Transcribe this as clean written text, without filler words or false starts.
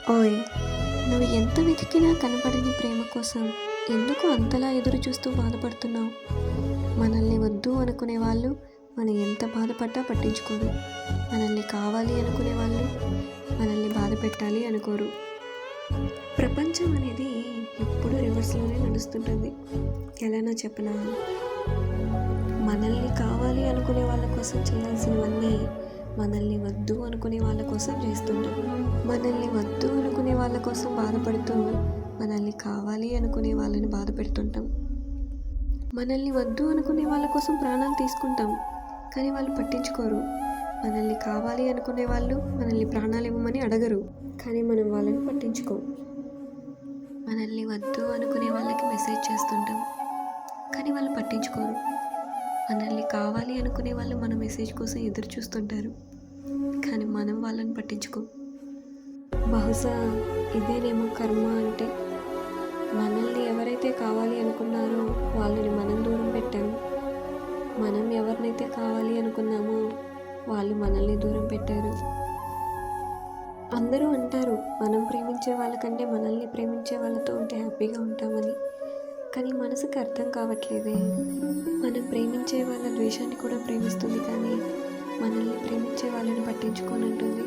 ఓయ్! నువ్వు ఎంత వెతికినా కనపడని ప్రేమ కోసం ఎందుకు అంతలా ఎదురు చూస్తూ బాధపడుతున్నావు? మనల్ని వద్దు అనుకునే వాళ్ళు మనం ఎంత బాధపడ్డా పట్టించుకోరు. మనల్ని కావాలి అనుకునే వాళ్ళు మనల్ని బాధ పెట్టాలి అనుకోరు. ప్రపంచం అనేది ఎప్పుడూ రివర్స్‌లోనే నడుస్తుంటుంది. ఎలానో చెప్పనా? మనల్ని కావాలి అనుకునే వాళ్ళ కోసం చేయాల్సినవన్నీ మనల్ని వద్దు అనుకునే వాళ్ళ కోసం చేస్తుంటాం. మనల్ని వద్దు అనుకునే వాళ్ళ కోసం బాధపడుతూ మనల్ని కావాలి అనుకునే వాళ్ళని బాధ పెడుతుంటాం. మనల్ని వద్దు అనుకునే వాళ్ళ కోసం ప్రాణాలు తీసుకుంటాం, కానీ వాళ్ళు పట్టించుకోరు. మనల్ని కావాలి అనుకునే వాళ్ళు మనల్ని ప్రాణాలు ఇవ్వమని అడగరు, కానీ మనం వాళ్ళని పట్టించుకోం. మనల్ని వద్దు అనుకునే వాళ్ళకి మెసేజ్ చేస్తుంటాం, కానీ వాళ్ళు పట్టించుకోరు. మనల్ని కావాలి అనుకునే వాళ్ళు మన మెసేజ్ కోసం ఎదురు చూస్తుంటారు, కానీ మనం వాళ్ళని పట్టించుకోం. బహుశా ఇదేనేమో కర్మ అంటే. మనల్ని ఎవరైతే కావాలి అనుకున్నారో వాళ్ళని మనం దూరం పెట్టాము. మనం ఎవరినైతే కావాలి అనుకున్నామో వాళ్ళు మనల్ని దూరం పెట్టారు. అందరూ అంటారు మనం ప్రేమించే వాళ్ళకంటే మనల్ని ప్రేమించే వాళ్ళతో ఉంటే హ్యాపీగా ఉంటామని. కానీ మనసుకి అర్థం కావట్లేదే. మనం ప్రేమించే వాళ్ళ ద్వేషాన్ని కూడా ప్రేమిస్తుంది, కానీ మనల్ని ప్రేమించే వాళ్ళని పట్టించుకోనంటుంది.